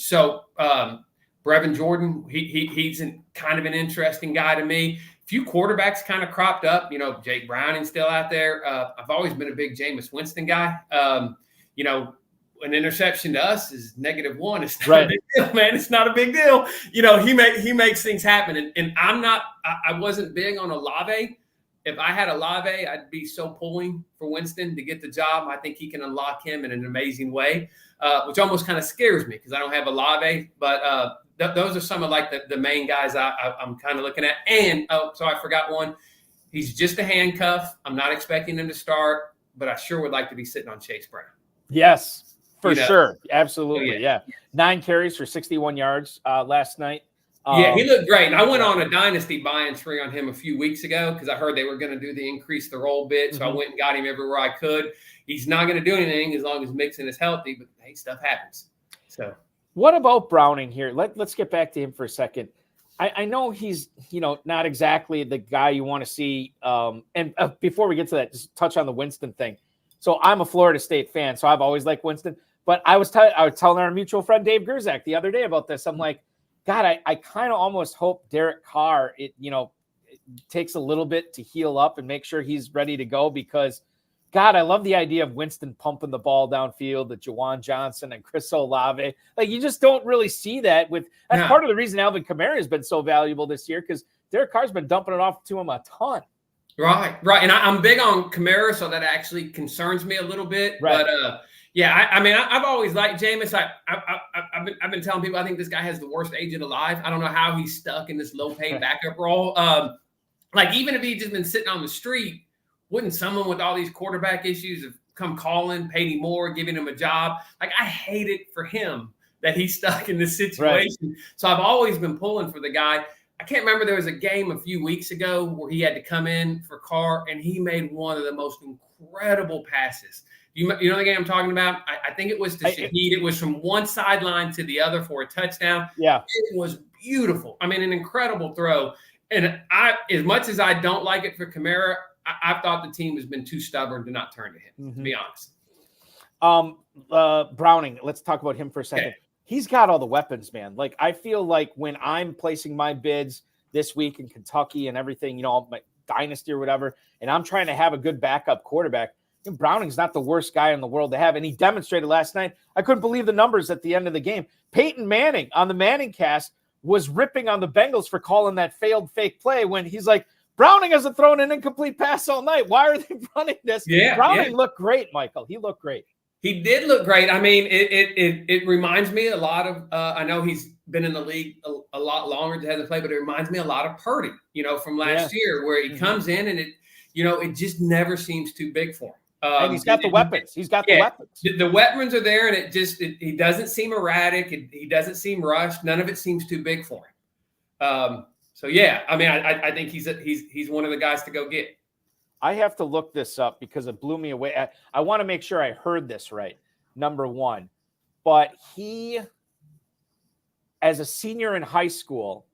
Jordan, he's kind of an interesting guy to me. A few quarterbacks kind of cropped up. Jake Browning's still out there. I've always been a big Jameis Winston guy. An interception to us is -1. It's not a big deal, man. It's not a big deal. He makes things happen. And I wasn't big on Olave. If I had Olave, I'd be so pulling for Winston to get the job. I think he can unlock him in an amazing way, which almost kind of scares me because I don't have Olave. But those are some of like the main guys I'm kind of looking at. And so I forgot one. He's just a handcuff. I'm not expecting him to start, but I sure would like to be sitting on Chase Brown. Yes, for sure. Absolutely. Yeah. 9 carries for 61 yards last night. He looked great. And I went on a dynasty buying spree on him a few weeks ago because I heard they were going to do the increase the roll bit. So I went and got him everywhere I could. He's not going to do anything as long as Mixon is healthy, but hey, stuff happens. So what about Browning here? Let's get back to him for a second. I know he's, not exactly the guy you want to see. And before we get to that, just touch on the Winston thing. So I'm a Florida State fan, so I've always liked Winston. But I was telling our mutual friend Dave Gerzak the other day about this. I'm like, God, I kind of almost hope Derek Carr, it takes a little bit to heal up and make sure he's ready to go because, God, I love the idea of Winston pumping the ball downfield, the Juwan Johnson and Chris Olave. Like, you just don't really see that that's part of the reason Alvin Kamara has been so valuable this year because Derek Carr's been dumping it off to him a ton. Right. And I'm big on Kamara, so that actually concerns me a little bit. Right. But, I've always liked Jameis. I've been telling people I think this guy has the worst agent alive. I don't know how he's stuck in this low-paid backup role. Even if he'd just been sitting on the street, wouldn't someone with all these quarterback issues have come calling, paid him more, giving him a job? Like, I hate it for him that he's stuck in this situation. Right. So I've always been pulling for the guy. I can't remember. There was a game a few weeks ago where he had to come in for Carr, and he made one of the most incredible passes. You know the game I'm talking about? I think it was to Shaheed. It was from one sideline to the other for a touchdown. Yeah. It was beautiful. I mean, an incredible throw. And as much as I don't like it for Kamara, I've thought the team has been too stubborn to not turn to him, to be honest. Browning, let's talk about him for a second. Okay. He's got all the weapons, man. Like, I feel like when I'm placing my bids this week in Kentucky and everything, dynasty or whatever, and I'm trying to have a good backup quarterback, Browning's not the worst guy in the world to have. And he demonstrated last night. I couldn't believe the numbers at the end of the game. Peyton Manning on the Manning cast was ripping on the Bengals for calling that failed fake play when he's like, Browning hasn't thrown an incomplete pass all night. Why are they running this? Browning looked great, Michael. He looked great. He did look great. I mean, it reminds me a lot of, I know he's been in the league a lot longer than hasn't played, but it reminds me a lot of Purdy, from last year, where he comes in and it just never seems too big for him. And he's got the weapons. He's got the weapons. The weapons are there, and he doesn't seem erratic. He doesn't seem rushed. None of it seems too big for him. So yeah, I mean, I think he's one of the guys to go get. I have to look this up because it blew me away. I want to make sure I heard this right. Number one, but he, as a senior in high school,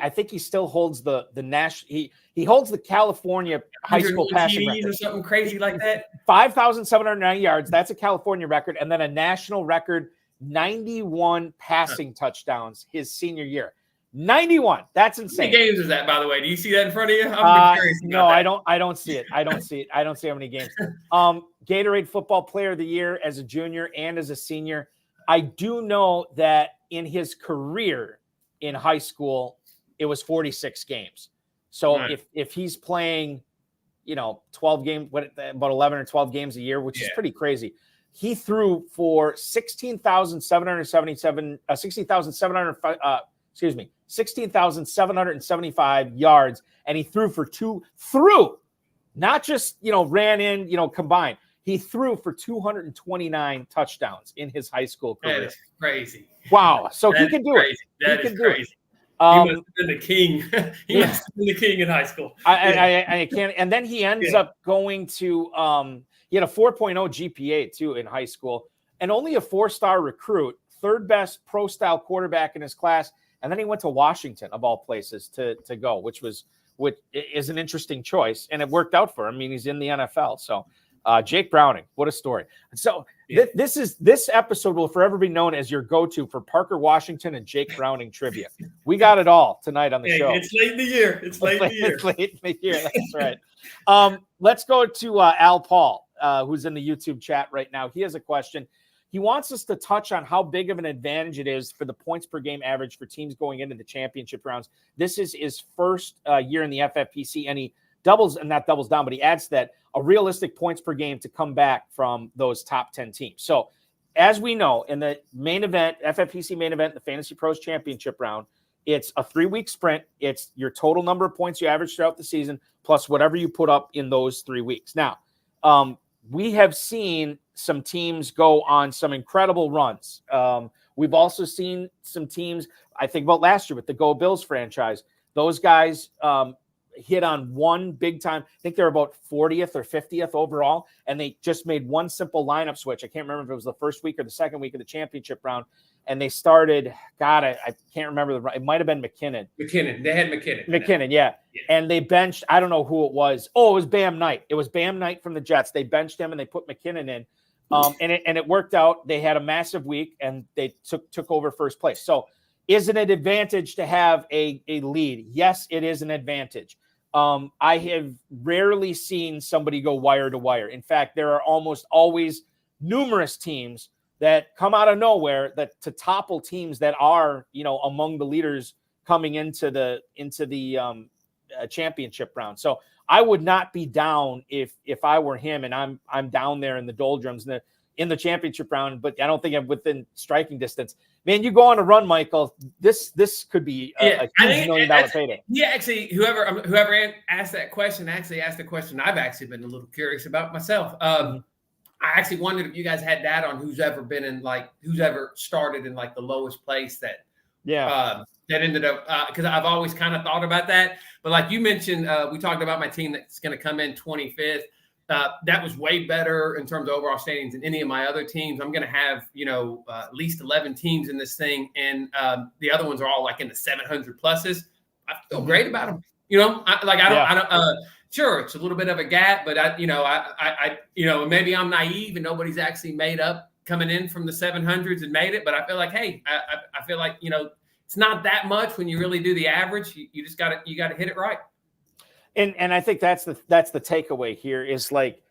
I think he still holds the national. He holds the California high school passing record or something crazy like that. 5,709 yards. That's a California record, and then a national record, 91 passing touchdowns his senior year. 91. That's insane. How many games is that, by the way? Do you see that in front of you? I'm curious. No, I don't see it. I don't see how many games. Gatorade Football Player of the Year as a junior and as a senior. I do know that in his career in high school, it was 46 games. So if he's playing, 12 games, about 11 or 12 games a year, which is pretty crazy. He threw for 16,775 yards, and he threw not just, ran in, combined. He threw for 229 touchdowns in his high school career. That is crazy. Wow. So he can do it. That is crazy. He must have been the king. He must have been the king in high school. I can't. And then he ends up going to he had a 4.0 GPA too in high school, and only a 4-star recruit, third best pro style quarterback in his class. And then he went to Washington, of all places, to go, which is an interesting choice, and it worked out for him. I mean, he's in the NFL. So Jake Browning, what a story. So this episode will forever be known as your go-to for Parker Washington and Jake Browning trivia. We got it all tonight on the show. It's late in the year. It's late in the year. That's right. Let's go to Al Paul, who's in the YouTube chat right now. He has a question. He wants us to touch on how big of an advantage it is for the points per game average for teams going into the championship rounds. This is his first year in the FFPC, and he doubles down, but he adds that a realistic points per game to come back from those top 10 teams. So as we know, in the main event, FFPC main event, the Fantasy Pros Championship round, it's a 3-week sprint. It's your total number of points you average throughout the season, plus whatever you put up in those 3 weeks. Now, we have seen some teams go on some incredible runs. We've also seen some teams, I think about last year with the Go Bills franchise, those guys hit on one big time. I think they're about 40th or 50th overall, and they just made one simple lineup switch. I can't remember if it was the first week or the second week of the championship round. And they started, I can't remember. It might have been McKinnon. They had McKinnon. McKinnon, yeah. And they benched, I don't know who it was. Oh, it was Bam Knight. It was Bam Knight from the Jets. They benched him and they put McKinnon in. And it worked out. They had a massive week and they took over first place. So is it an advantage to have a lead? Yes, it is an advantage. I have rarely seen somebody go wire to wire. In fact, there are almost always numerous teams that come out of nowhere to topple teams that are, among the leaders coming into the championship round. So I would not be down if I were him and I'm down there in the doldrums in the championship round, but I don't think I'm within striking distance. Man, you go on a run, Michael. This could be a huge $1 million payday. Yeah, actually, whoever asked that question actually asked a question I've actually been a little curious about myself. I actually wondered if you guys had data on who's ever started in the lowest place that ended up, because I've always kind of thought about that. But like you mentioned, we talked about my team that's going to come in 25th. That was way better in terms of overall standings than any of my other teams. I'm going to have, at least 11 teams in this thing. And the other ones are all in the 700 pluses. I feel great about them. Sure, it's a little bit of a gap, but maybe I'm naive and nobody's actually made up coming in from the 700s and made it. But I feel like, hey, I feel like, it's not that much when you really do the average. You just got to hit it right. And I think that's the takeaway here is like,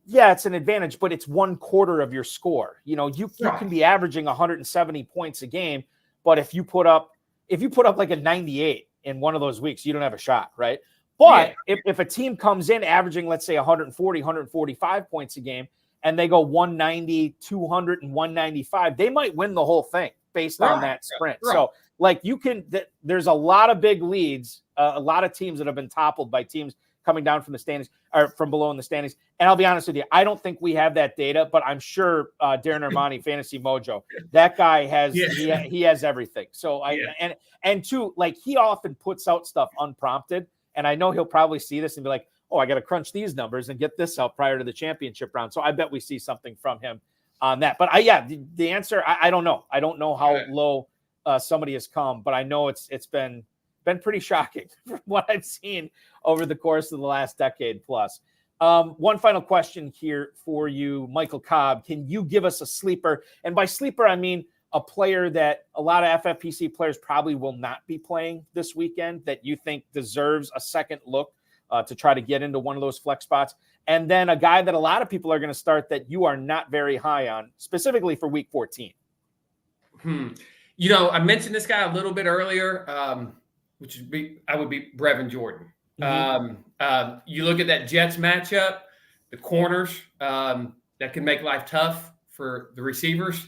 yeah, it's an advantage, but it's 1/4 of your score. You know, you can be averaging 170 points a game, but if you put up like a 98 in one of those weeks, you don't have a shot, right? But if a team comes in averaging, let's say 140, 145 points a game, and they go 190, 200, and 195, they might win the whole thing based on that sprint. Right. So like there's a lot of big leads, a lot of teams that have been toppled by teams coming down from the standings or from below in the standings. And I'll be honest with you, I don't think we have that data, but I'm sure Darren Armani, Fantasy Mojo, that guy has, he has everything. So and two, like he often puts out stuff unprompted. And I know he'll probably see this and be like, oh, I got to crunch these numbers and get this out prior to the championship round. So I bet we see something from him on that. But the answer, I don't know. I don't know how low somebody has come, but I know it's been pretty shocking from what I've seen over the course of the last decade plus. One final question here for you, Michael Cobb. Can you give us a sleeper? And by sleeper, I mean a player that a lot of FFPC players probably will not be playing this weekend that you think deserves a second look to try to get into one of those flex spots. And then a guy that a lot of people are going to start that you are not very high on, specifically for week 14. You know, I mentioned this guy a little bit earlier, which would be Brevin Jordan. You look at that Jets matchup, the corners that can make life tough for the receivers.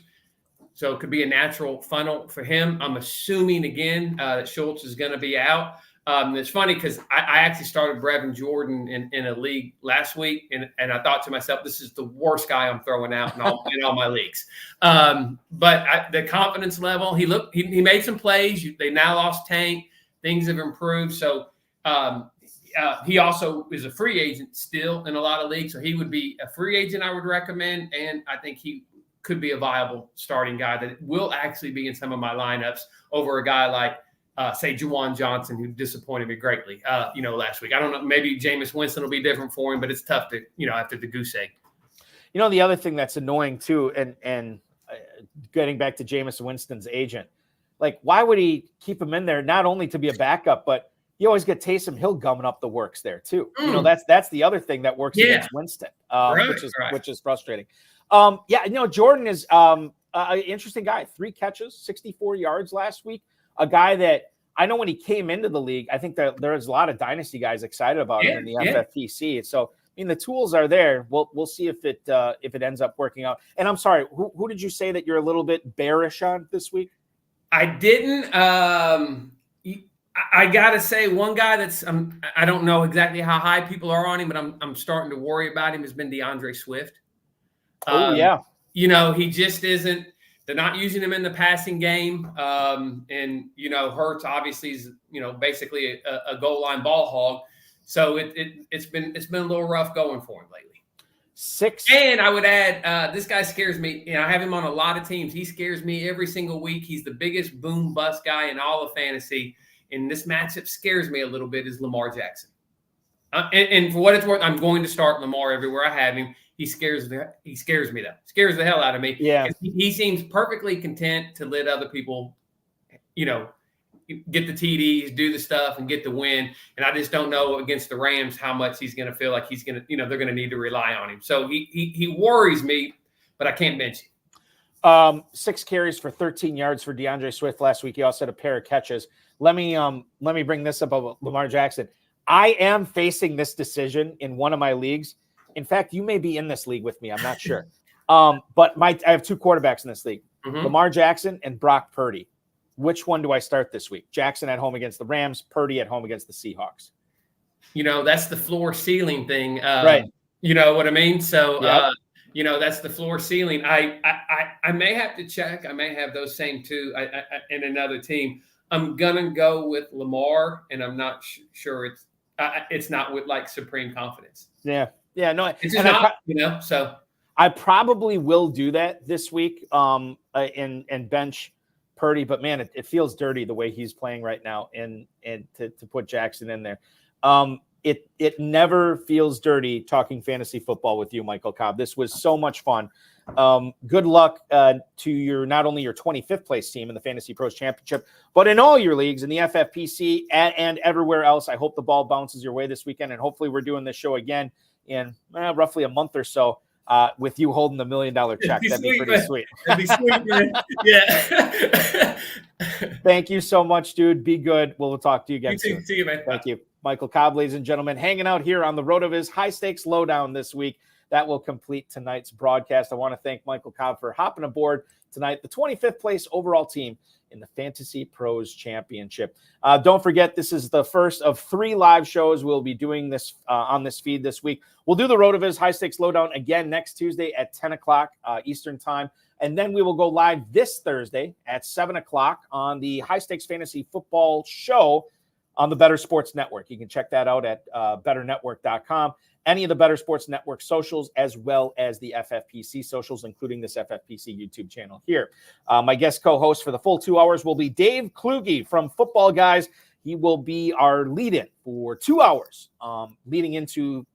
So it could be a natural funnel for him. I'm assuming, again, that Schultz is going to be out. It's funny because I actually started Brevin Jordan in a league last week, and I thought to myself, this is the worst guy I'm throwing out in all my leagues. But the confidence level, he made some plays. They now lost Tank. Things have improved. So he also is a free agent still in a lot of leagues. So he would be a free agent I would recommend, and I think he could be a viable starting guy that will actually be in some of my lineups over a guy like, say, Juwan Johnson, who disappointed me greatly, last week. I don't know. Maybe Jameis Winston will be different for him, but it's tough to, after the goose egg. You know, the other thing that's annoying too, and getting back to Jameis Winston's agent, like, why would he keep him in there? Not only to be a backup, but you always get Taysom Hill gumming up the works there too. You know, that's the other thing that works against Winston, which is frustrating. Jordan is an interesting guy. 3 catches, 64 yards last week. A guy that I know when he came into the league, I think that there's a lot of dynasty guys excited about him in the FFPC. So, I mean, the tools are there. We'll see if it ends up working out. And I'm sorry, who did you say that you're a little bit bearish on this week? I didn't. I gotta say, one guy that's I don't know exactly how high people are on him, but I'm starting to worry about him has been DeAndre Swift. He just isn't. They're not using him in the passing game, and Hurts obviously is basically a goal line ball hog. So it's been a little rough going for him lately. 6. And I would add, this guy scares me. I have him on a lot of teams. He scares me every single week. He's the biggest boom bust guy in all of fantasy. And this matchup scares me a little bit is Lamar Jackson. And for what it's worth, I'm going to start Lamar everywhere I have him. He scares me though. Scares the hell out of me. Yeah. He seems perfectly content to let other people, get the TDs, do the stuff, and get the win. And I just don't know against the Rams how much he's going to feel like he's going to, they're going to need to rely on him. So he worries me, but I can't bench him. 6 carries for 13 yards for DeAndre Swift last week. He also had a pair of catches. Let me bring this up about Lamar Jackson. I am facing this decision in one of my leagues. In fact, you may be in this league with me. I'm not sure. But I have 2 quarterbacks in this league, Lamar Jackson and Brock Purdy. Which one do I start this week? Jackson at home against the Rams, Purdy at home against the Seahawks. That's the floor ceiling thing. Right. You know what I mean? So, that's the floor ceiling. I may have to check. I may have those same 2 in another team. I'm going to go with Lamar, and I'm not sure it's not with like supreme confidence. Yeah. Yeah, no, it's just not, so I probably will do that this week and bench Purdy, but man, it feels dirty the way he's playing right now and to put Jackson in there. it never feels dirty talking fantasy football with you, Michael Cobb. This was so much fun. Good luck to not only your 25th place team in the FantasyPros Championship, but in all your leagues in the FFPC and everywhere else. I hope the ball bounces your way this weekend, and hopefully we're doing this show again in roughly a month or so with you holding the $1 million check. That'd be pretty sweet. That'd be sweet, man. Yeah. Thank you so much, dude. Be good. We'll talk to you again soon. See you, man. Thank you. Michael Cobb, ladies and gentlemen, hanging out here on the RotoViz High-Stakes Lowdown this week. That will complete tonight's broadcast. I want to thank Michael Cobb for hopping aboard tonight, the 25th place overall team in the FantasyPros Championship. Don't forget, this is the first of 3 live shows we'll be doing this on this feed this week. We'll do the RotoViz High-Stakes Lowdown again next Tuesday at 10 o'clock Eastern Time. And then we will go live this Thursday at 7 o'clock on the High-Stakes Fantasy Football Show on the Better Sports Network. You can check that out at betternetwork.com. Any of the Better Sports Network socials, as well as the FFPC socials, including this FFPC YouTube channel here. My guest co-host for the full 2 hours will be Dave Kluge from Football Guys. He will be our lead-in for 2 hours leading into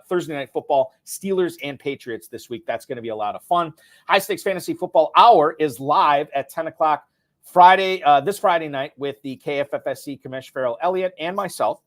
Thursday Night Football, Steelers and Patriots this week. That's going to be a lot of fun. High Stakes Fantasy Football Hour is live at 10 o'clock this Friday night with the KFFSC Commish Farrell Elliott and myself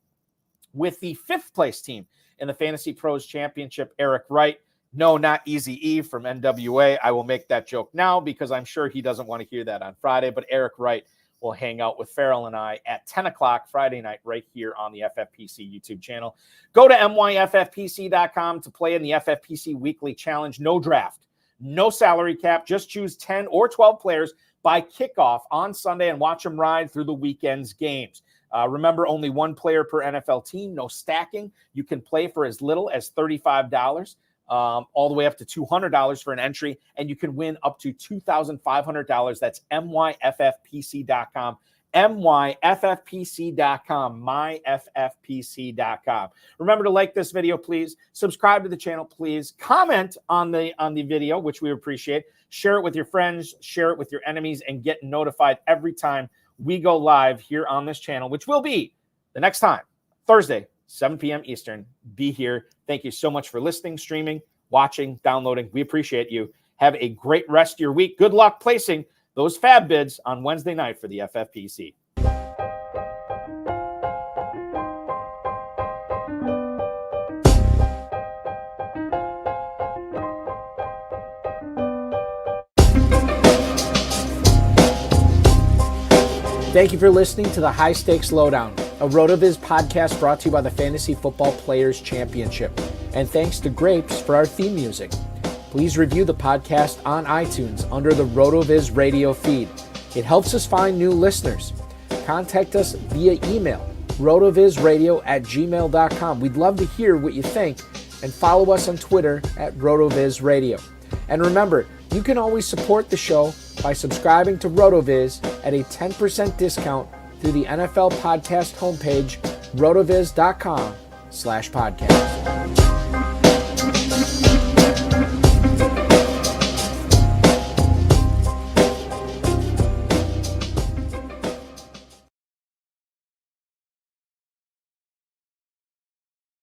with the 5th place team in the FantasyPros Championship, Eric Wright. No, not Easy E from NWA. I will make that joke now because I'm sure he doesn't want to hear that on Friday, but Eric Wright will hang out with Farrell and I at 10 o'clock Friday night right here on the FFPC YouTube channel. Go to myffpc.com to play in the FFPC Weekly Challenge. No draft, no salary cap. Just choose 10 or 12 players by kickoff on Sunday and watch them ride through the weekend's games. Remember, only 1 player per NFL team, no stacking. You can play for as little as $35, all the way up to $200 for an entry, and you can win up to $2,500. That's myffpc.com. myffpc.com, myffpc.com. Remember to like this video, please. Subscribe to the channel, please. Comment on the video, which we appreciate. Share it with your friends, share it with your enemies, and get notified every time we go live here on this channel, which will be the next time, Thursday, 7 p.m. Eastern. Be here. Thank you so much for listening, streaming, watching, downloading. We appreciate you. Have a great rest of your week. Good luck placing those fab bids on Wednesday night for the FFPC. Thank you for listening to the High Stakes Lowdown, a RotoViz podcast brought to you by the Fantasy Football Players Championship. And thanks to Grapes for our theme music. Please review the podcast on iTunes under the RotoViz radio feed. It helps us find new listeners. Contact us via email, rotovizradio@gmail.com. We'd love to hear what you think, and follow us on Twitter at RotoVizRadio. And remember, you can always support the show by subscribing to RotoViz at a 10% discount through the NFL podcast homepage, rotoviz.com/podcast.